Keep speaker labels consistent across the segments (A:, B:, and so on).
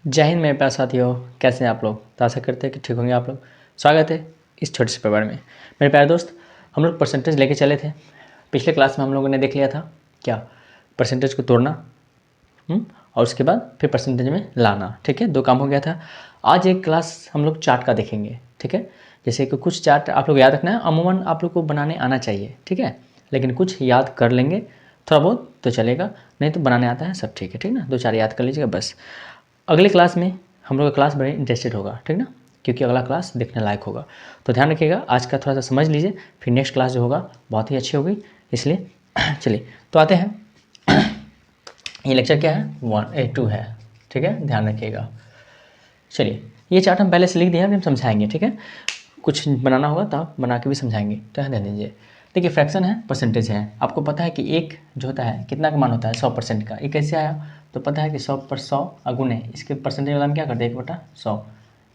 A: जय हिंद मेरे प्यारे साथियों, कैसे हैं आप लोग। तो आशा करते हैं कि ठीक होंगे आप लोग। स्वागत है इस छोटे से परिवार में। मेरे प्यारे दोस्त, हम लोग परसेंटेज लेके चले थे। पिछले क्लास में हम लोगों ने देख लिया था क्या, परसेंटेज को तोड़ना और उसके बाद फिर परसेंटेज में लाना। ठीक है, 2 काम हो गया था। आज एक क्लास हम लोग चार्ट का देखेंगे। ठीक है, जैसे कि कुछ चार्ट आप लोग याद रखना है। अमूमन आप लोग को बनाने आना चाहिए, ठीक है, लेकिन कुछ याद कर लेंगे थोड़ा बहुत तो चलेगा, नहीं तो बनाने आता है सब ठीक है। ठीक ना, 2-4 याद कर लीजिएगा बस। अगले क्लास में हम लोग का क्लास बड़े इंटरेस्टेड होगा, ठीक ना, क्योंकि अगला क्लास देखने लायक होगा। तो ध्यान रखिएगा, आज का थोड़ा सा समझ लीजिए, फिर नेक्स्ट क्लास जो होगा बहुत ही अच्छी होगी। इसलिए चलिए तो आते हैं। ये लेक्चर क्या है, 1A2 है। ठीक है, ध्यान रखिएगा। चलिए, ये चार्ट हम पहले से लिख दिया, अभी हम समझाएंगे। ठीक है, कुछ बनाना होगा तो आप बना के भी समझाएंगे, तो ध्यान दीजिए। देखिए, फ्रैक्शन है, परसेंटेज है। आपको पता है कि एक जो होता है कितना का मान होता है, 100% का। ये कैसे आया, तो पता है कि 100 पर 100 अगुण है, इसके परसेंटेज वाला हम क्या करते हैं, 1/100।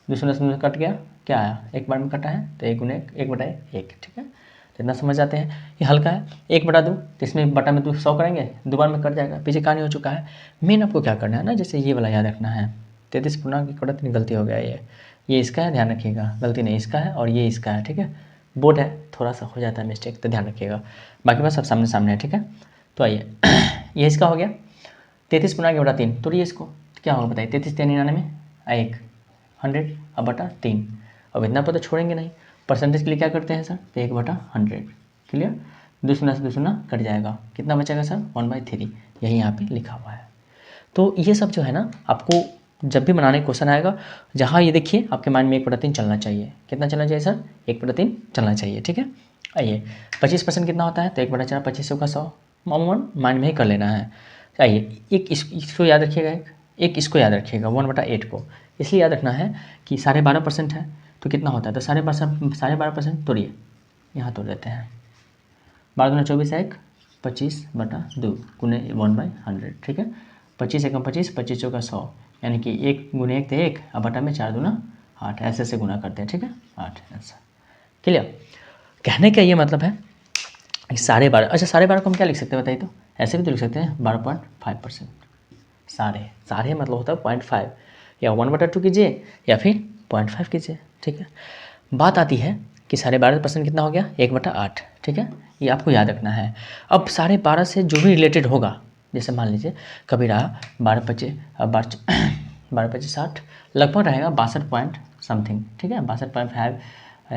A: दूसरा से कट गया, क्या आया, एक बार में कटा है तो 1/1। ठीक है, तो इतना समझ जाते हैं। ये हल्का है, 1/2 तो इसमें बटा में 100 करेंगे, 2 बार में कट जाएगा, पीछे कहानी हो चुका है। मेन आपको क्या करना है ना, जैसे ये वाला याद रखना है। 33 पूर्णांक की कड़क गलती हो गया, ये इसका है, ध्यान रखिएगा, गलती नहीं इसका है और ये इसका है। ठीक है, बोर्ड है, थोड़ा सा हो जाता है मिस्टेक, तो ध्यान रखिएगा। बाकी बात सब सामने सामने है। ठीक है, तो आइए, ये इसका हो गया 33 पूर्णांक 1/3। तो ये इसको क्या होगा बताइए, 33 3 99 1 100 अब बटा 3। अब इतना पर तो छोड़ेंगे नहीं, परसेंटेज के लिए क्या करते हैं सर, तो 1/100। क्लियर, 2 शून्य से 2 शून्य कट जाएगा, कितना बचेगा सर, 1/3। यही यहाँ पे लिखा हुआ है। तो ये सब जो है ना, आपको जब भी बनाने क्वेश्चन आएगा, जहाँ ये देखिए आपके माइंड में 1/3 चलना चाहिए। कितना चलना चाहिए सर, 1/3 चलना चाहिए। ठीक है, आइए, 25% कितना होता है, तो 1/4, 25 का 100 अमूमन माइंड में ही कर लेना है। आइए, एक इसको याद रखिएगा, एक इसको याद रखिएगा, 1/8 को इसलिए याद रखना है कि 12.5% है तो कितना होता है, तो 12.5% तोड़िए, यहाँ तोड़ देते हैं। 12 दूना 24 1 25/2 गुने 1/100। ठीक है, 25 एकम 25, 25 चौका 100, यानी कि 1 गुने 1 तो 1, अब बटा में 4 दूना 8, ऐसे गुना करते हैं। ठीक है, 8 आंसर। क्लियर, कहने का ये मतलब है 12.5। अच्छा, 12.5 को हम क्या लिख सकते हैं बताइए, तो ऐसे भी तो लिख सकते हैं 12.5%। साढ़े मतलब होता है 0.5, या 1/2 कीजिए या फिर 0.5 कीजिए। ठीक है, बात आती है कि 12.5% कितना हो गया, 1/8। ठीक है, ये आपको याद रखना है। अब 12.5 से जो भी रिलेटेड होगा, जैसे मान लीजिए कभी रहा 12×5 लगभग रहेगा 62 पॉइंट समथिंग। ठीक है, 62.505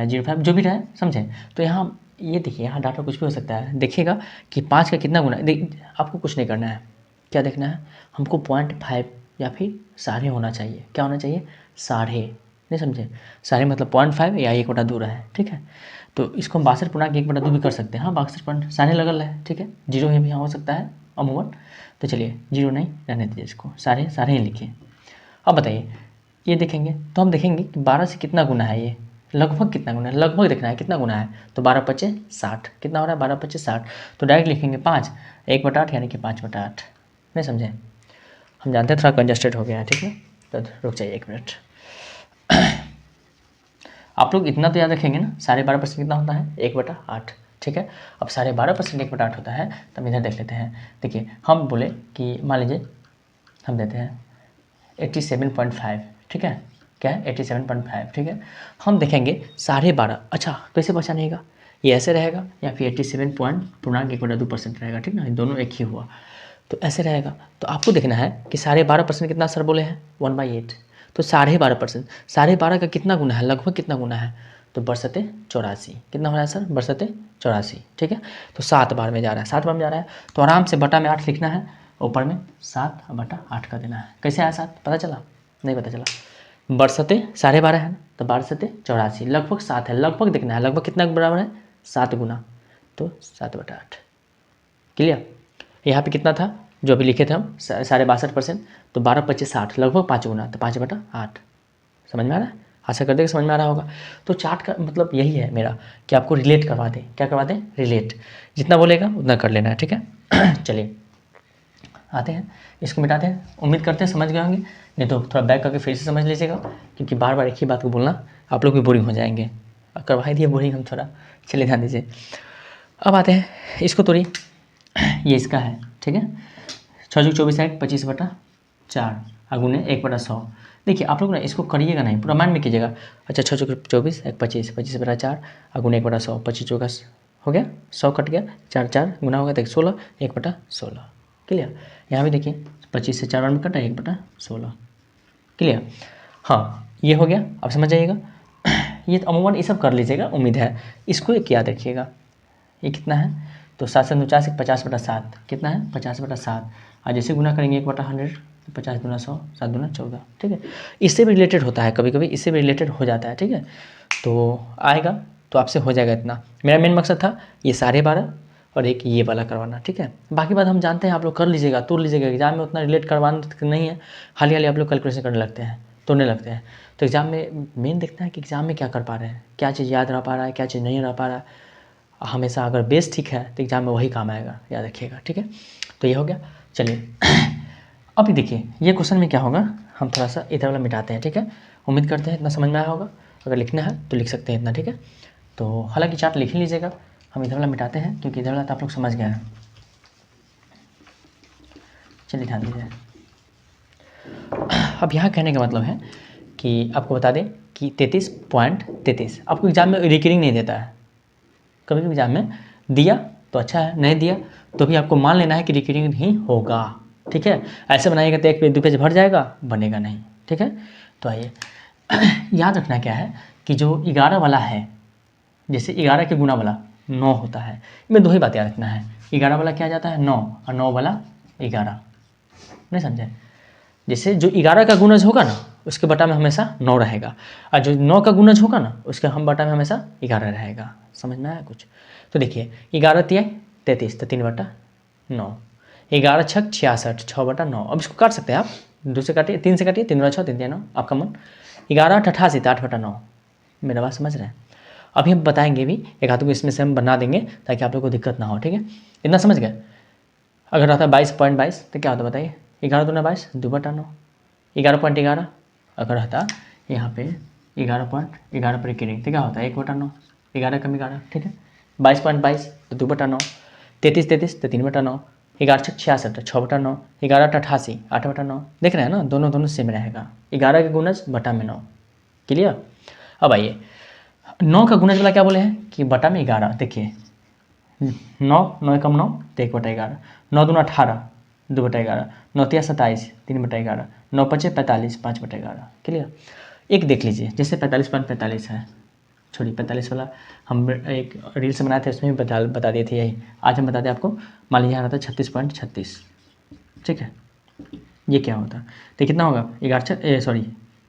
A: जो भी रहे, समझें। तो यहाँ ये देखिए, यहाँ डाटा कुछ भी हो सकता है। देखिएगा कि 5 का कितना गुना, आपको कुछ नहीं करना है, क्या देखना है हमको, 0.5 या फिर साढ़े होना चाहिए। क्या होना चाहिए, साढ़े, नहीं समझे, साढ़े मतलब 0.5 या 1/2 है। ठीक है, तो इसको हम 62 पूर्णांक 1/2 भी कर सकते हैं। हाँ, 62 पॉइंट साढ़े लगल है। ठीक है, जीरो ही भी यहाँ हो सकता है अमूमन, तो चलिए जीरो नहीं रहने दीजिए, इसको साढ़े साढ़े ही लिखिए। अब बताइए, ये देखेंगे तो हम देखेंगे कि 12 से कितना गुना है, ये लगभग कितना गुना है, लगभग देखना है कितना गुना है, तो 12×5 = 60। कितना हो रहा है, 12×5 = 60, तो डायरेक्ट लिखेंगे 5, 1/8 यानी कि 5/8। नहीं समझे, हम जानते हैं थोड़ा कंजस्टेड हो गया है। ठीक है, तो रुक जाइए 1 मिनट। आप लोग इतना तो याद रखेंगे ना, 12.5% कितना होता है, 1/8। ठीक है, अब 12.5% 1/8 होता है, तो हम इधर देख लेते हैं। देखिए, हम बोले कि मान लीजिए हम देते हैं 87.5। ठीक है, क्या है, 87.5। ठीक है, हम देखेंगे 12.5। अच्छा, तो इसे बचानेगा, ये ऐसे रहेगा या फिर 87 पॉइंट पूर्णांक 1/2% रहेगा। ठीक ना, ये दोनों एक ही हुआ, तो ऐसे रहेगा। तो आपको देखना है कि 12.5% कितना सर बोले हैं, 1/8। तो 12.5%, 12.5 का कितना गुना है, लगभग कितना गुना है, तो बरसते 84। कितना हो रहा है सर, बरसते 84। ठीक है, तो 7 बार में जा रहा है, 7 बार में जा रहा है, तो आराम से बटा में 8 लिखना है, ऊपर में 7/8 का देना है। कैसे आया 7, पता चला, नहीं पता चला, बरसते 12.5 है ना, तो बरसते 84, लगभग 7 है, लगभग देखना है, लगभग कितना बराबर है, 7 गुना, तो 7/8। क्लियर, यहाँ पे कितना था जो अभी लिखे थे हम, 62.5%, तो 12×5 = 60, लगभग 5 गुना, तो 5/8। समझ में आ रहा है, आशा करते हैं कि समझ में आ रहा होगा। तो चार्ट का मतलब यही है मेरा कि आपको रिलेट करवा दें, क्या करवा दें, रिलेट, जितना बोलेगा उतना कर लेना है। ठीक है, चलिए आते हैं, इसको मिटाते हैं। उम्मीद करते हैं समझ गए होंगे, नहीं तो थोड़ा बैक करके फिर से समझ लीजिएगा, क्योंकि बार बार एक ही बात को बोलना आप लोग भी बोरिंग हो जाएंगे, करवा ही दिए बोरिंग हम थोड़ा। चलिए ध्यान दीजिए, अब आते हैं, इसको तोड़िए, ये इसका है। ठीक है, 6×24 = 25/4, गुने 1/100। देखिए आप लोग ना इसको करिएगा नहीं, पूरा माइंड में कीजिएगा। अच्छा 6 चौके 24, 1 25, 25/4 गुने 1/100, 25 चौका हो गया, 100 कट गया, 4 4 गुना होगा तो 16, 1/16। क्लियर। यहाँ भी देखिए 25 से 4 बार में कटा 1/16। क्लियर। हाँ ये हो गया, अब समझ जाइएगा। ये अमूमन ये सब कर लीजिएगा, उम्मीद है। इसको एक याद रखिएगा, ये कितना है तो 7 से 49 50/7 कितना है 50/7। और जैसे गुना करेंगे 1/100 तो 50 दूना 100, 7 दूना 14। ठीक है, इससे भी रिलेटेड होता है, कभी कभी इससे भी रिलेटेड हो जाता है। ठीक है, तो आएगा तो आपसे हो जाएगा इतना। मेरा मेन मकसद था ये 12.5 और एक ये वाला करवाना। ठीक है, बाकी बात हम जानते हैं, आप लोग कर लीजिएगा, तोड़ लीजिएगा। एग्जाम में उतना रिलेट करवाना नहीं है, हाली हाली आप लोग कैलकुलेशन करने लगते हैं, तोड़ने लगते हैं। तो एग्जाम में मेन देखते हैं कि एग्जाम में क्या कर पा रहे हैं, क्या चीज़ याद रह पा रहा है, क्या चीज़ नहीं रह पा रहा है। हमेशा अगर बेस ठीक है तो एग्जाम में वही काम आएगा, याद रखिएगा। ठीक है, तो ये हो गया। चलिए अभी देखिए ये क्वेश्चन में क्या होगा, हम थोड़ा सा इधर वाला मिटाते हैं। ठीक है, उम्मीद करते हैं इतना समझ में आया होगा। अगर लिखना है तो लिख सकते हैं इतना। ठीक है, तो हालांकि चार्ट लिख ही लीजिएगा, हम इधर वाला मिटाते हैं क्योंकि इधर वाला तो आप लोग समझ गए हैं। चलिए ध्यान दीजिए। अब यहाँ कहने का मतलब है कि आपको बता दें कि 33.33 आपको एग्जाम में रिकरिंग नहीं देता है। कभी कभी एग्जाम में दिया तो अच्छा है, नहीं दिया तो भी आपको मान लेना है कि रिकरिंग ही होगा। ठीक है, ऐसे बनाइएगा तो 1 पेज 2 पेज भर जाएगा, बनेगा नहीं। ठीक है, तो आइए याद रखना क्या है कि जो 11 वाला है, जैसे 11 के गुना वाला 9 होता है, इसमें 2 ही बात याद रखना है। 11 वाला क्या जाता है 9 और 9 वाला 11, नहीं समझे। जैसे जो 11 का गुणज होगा ना उसके बटा में हमेशा 9 रहेगा, और जो 9 का गुणज होगा ना उसके हम बटा में हमेशा 11 रहेगा। समझ में आया कुछ। तो देखिए 11 तिया 33 तो 3/9, 11 छक 66 6/9। अब इसको काट सकते हैं आप, 2 से काटिए, 3 से काटिए, 3×6 3×9 आपका मन। 11 88 तो 8/9। मेरा बात समझ रहे हैं। अभी हम बताएंगे भी, एक हाथों को इसमें से हम बना देंगे ताकि आप लोग को दिक्कत ना हो। ठीक है, इतना समझ गए। अगर रहता है 22.22 तो क्या होता है बताइए, 11 दूना 22 2/9, 11.11 अगर रहता यहाँ पे 11.11 पर रिकरिंग तो क्या होता है 1/9, 11 कम 11। ठीक है, 22.22 तो 2/9, 33 तो 3/9, 11 छक 66 6/9, 11 88 8/9। देख रहे हैं ना, दोनों सेम रहेगा। 11 के गुणज बटा में 9। क्लियर। अब आइए 9 का गुणज वाला क्या बोले हैं कि बटा में 11। देखिए 9 कम 9 तो 1/11, 9 दूना 18 2/11, 9 तिया 27 3/11, 9 पचे 45 5/11। क्लियर। एक देख लीजिए, जैसे 45.45 है, छोड़िए 45 वाला हम एक रील्स बनाए थे उसमें भी बता दिए थे यही। आज हम बता दें आपको, मान लीजिए आ रहा था 36.36। ठीक है, ये क्या होता तो कितना होगा 11 सॉरी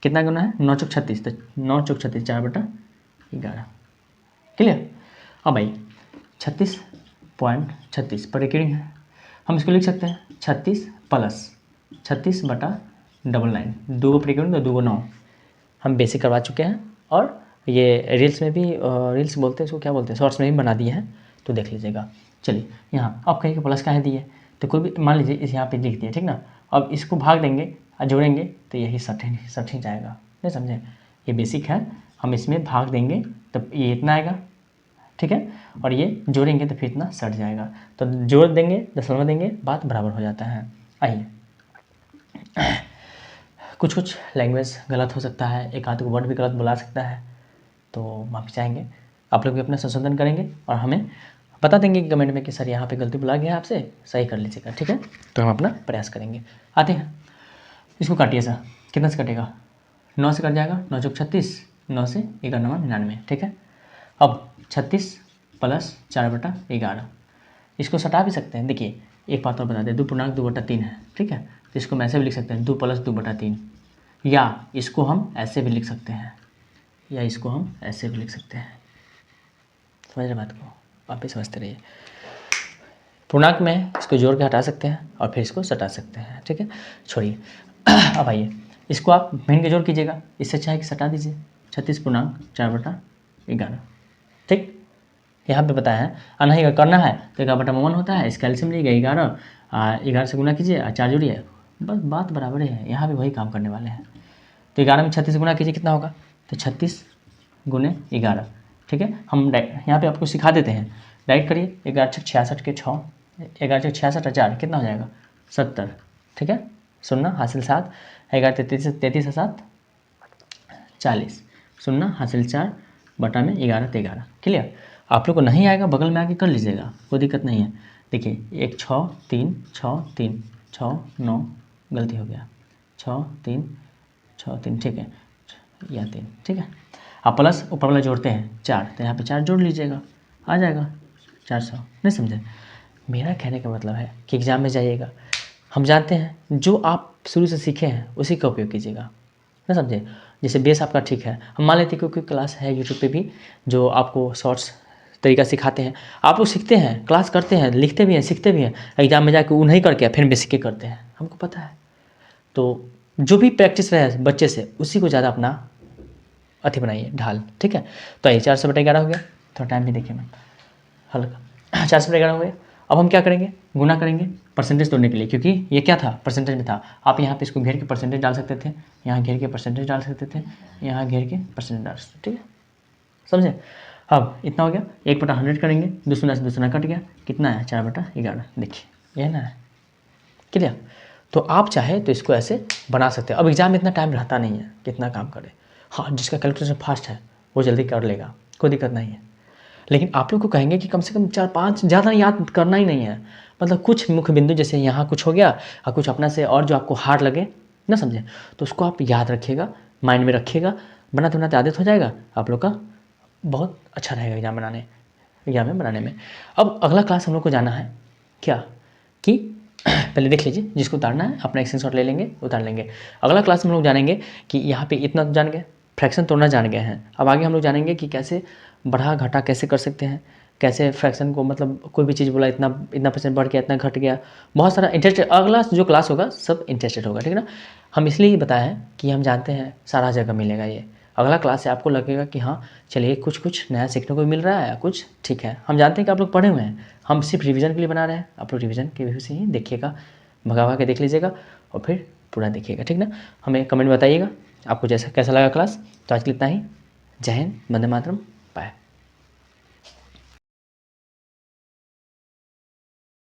A: कितना गुना है 9 चौक 36 तो 9 चौक 36 4/11। क्लियर। अब भाई 36.36 पर रिकरिंग है, हम इसको लिख सकते हैं 36 प्लस 36/99, 2 पर रिकरिंग तो 2 9। हम बेसिक करवा चुके हैं और ये रील्स में भी, रील्स बोलते हैं इसको क्या बोलते हैं, शॉर्ट्स में भी बना दिए हैं, तो देख लीजिएगा। चलिए यहाँ अब कहीं के प्लस का है दिए तो कोई भी मान लीजिए इस यहाँ पे लिख दिए, ठीक ना। अब इसको भाग देंगे और जोड़ेंगे तो यही 60 ही जाएगा, नहीं समझे। ये बेसिक है, हम इसमें भाग देंगे तब ये इतना आएगा। ठीक है, और ये जोड़ेंगे तो फिर इतना 60 जाएगा। तो जोड़ देंगे दशमलव देंगे, बात बराबर हो जाता है। आइए कुछ लैंग्वेज गलत हो सकता है, एक आध वर्ड भी गलत बुला सकता है, तो माफ़ी चाहेंगे। आप लोग भी अपना संशोधन करेंगे और हमें बता देंगे कि कमेंट में कि सर यहाँ पे गलती बुला गया है, आपसे सही कर लीजिएगा। ठीक है, तो हम अपना प्रयास करेंगे। आते हैं, इसको काटिए सर, कितना से कटेगा 9 से कट जाएगा, 9 चौक 36, 9 से 11 99। ठीक है, अब 36 प्लस 4/11, इसको सटा भी सकते हैं। देखिए एक बात और बता दें, 2.2/3 है। ठीक है, तो इसको हम ऐसे भी लिख सकते हैं 2 + 2/3, या इसको हम ऐसे भी लिख सकते हैं, या इसको हम ऐसे भी लिख सकते हैं। समझ रहे बात को, आप भी समझते रहिए। पूर्णांक में इसको जोड़ के हटा सकते हैं और फिर इसको सटा सकते हैं। ठीक है, छोड़िए अब आइए इसको आप भिन्न के जोड़ कीजिएगा, इससे अच्छा है कि सटा दीजिए। 36.4/11। ठीक, यहाँ पे बताया है, और नहीं अगर करना है तो 1/1 होता है, इसका एलसीएम लीजिएगा 11, 11 से गुना कीजिए और 4 जोड़िए, बस बात बराबर है। यहाँ भी वही काम करने वाले हैं। तो 11 में 36 गुना कीजिए, कितना होगा तो 36 गुने 11। ठीक है, हम यहाँ पे आपको सिखा देते हैं, डायरेक्ट करिए। 11 छक 66 के 6, 11 छक 66 और 4 कितना हो जाएगा 70। ठीक है, शून्य हासिल 7, 11 33 है 7 40, शून्य हासिल 4 बटा में 11 तो 11। क्लियर। आप लोग को नहीं आएगा बगल में आके कर लीजिएगा, कोई दिक्कत नहीं है। देखिए 1 6 3 6 3 6 9, गलती हो गया 6 3 6 3, ठीक है, या 3, ठीक है। आप प्लस ऊपर वाला जोड़ते हैं 4, तो यहाँ पे 4 जोड़ लीजिएगा, आ जाएगा 400। नहीं समझे? मेरा कहने का मतलब है कि एग्ज़ाम में जाइएगा, हम जानते हैं जो आप शुरू से सीखे हैं उसी का उपयोग कीजिएगा, ना समझे? जैसे बेस आपका ठीक है, हम मान लेते हैं कोई क्लास है यूट्यूब पे भी जो आपको शॉर्ट्स तरीका सिखाते हैं, आप लोग सीखते हैं, क्लास करते हैं, लिखते भी हैं, सीखते भी हैं, एग्जाम में जाके उन्हीं करके फिर बेसिक के करते हैं, हमको पता है। तो जो भी प्रैक्टिस रहे बच्चे से उसी को ज़्यादा अपना अति बनाइए ढाल, ठीक है। तो ये 400/11 हो गया, थोड़ा टाइम भी देखिए मैम, हल्का 400/11 हो गया। अब हम क्या करेंगे, गुना करेंगे परसेंटेज तोड़ने के लिए, क्योंकि ये क्या था, परसेंटेज में था। आप यहाँ पे इसको घेर के परसेंटेज डाल सकते थे, यहाँ घेर के परसेंटेज डाल सकते थे, यहाँ घेर के परसेंटेज डाल सकते थे, ठीक है, समझे? अब इतना हो गया, 1/100 करेंगे, दूसरा से दूसरा कट गया, कितना है 4/11, देखिए यह ना है। क्लियर। तो आप चाहे तो इसको ऐसे बना सकते हैं। अब एग्जाम में इतना टाइम रहता नहीं है कितना काम करे, हाँ जिसका कैलकुलेशन फास्ट है वो जल्दी कर लेगा, कोई दिक्कत नहीं है। लेकिन आप लोग को कहेंगे कि कम से कम 4-5 ज़्यादा याद करना ही नहीं है, मतलब कुछ मुख्य बिंदु जैसे यहाँ कुछ हो गया और कुछ अपना से और जो आपको हार्ड लगे ना समझे, तो उसको आप याद रखिएगा, माइंड में रखिएगा, बनाते बनाते आदत हो जाएगा आप लोग का, बहुत अच्छा रहेगा एग्जाम में बनाने में। अब अगला क्लास हम लोग को जाना है क्या कि पहले देख लीजिए, जिसको उतारना है अपना स्क्रीनशॉट ले लेंगे, उतार लेंगे। अगला क्लास में हम लोग जानेंगे कि यहाँ पे इतना जान गए, फ्रैक्शन तोड़ना जान गए हैं, अब आगे हम लोग जानेंगे कि कैसे बढ़ा घटा कैसे कर सकते हैं, कैसे फ्रैक्शन को, मतलब कोई भी चीज़ बोला इतना इतना परसेंट बढ़ गया, इतना घट गया, बहुत सारा इंटरेस्टेड। अगला जो क्लास होगा सब इंटरेस्टेड होगा, ठीक है ना। हम इसलिए बताए हैं कि हम जानते हैं सारा जगह मिलेगा ये। अगला क्लास से आपको लगेगा कि हाँ चलिए कुछ कुछ नया सीखने को मिल रहा है, कुछ ठीक है। हम जानते हैं कि आप लोग पढ़े हुए हैं, हम सिर्फ रिवीजन के लिए बना रहे हैं, आप लोग रिवीजन के व्यू से ही देखिएगा, भगा के देख लीजिएगा और फिर पूरा देखिएगा, ठीक ना। हमें कमेंट बताइएगा आपको जैसा कैसा लगा क्लास। तो आज के लिए इतना ही। जय हिंद, वंदे मातरम।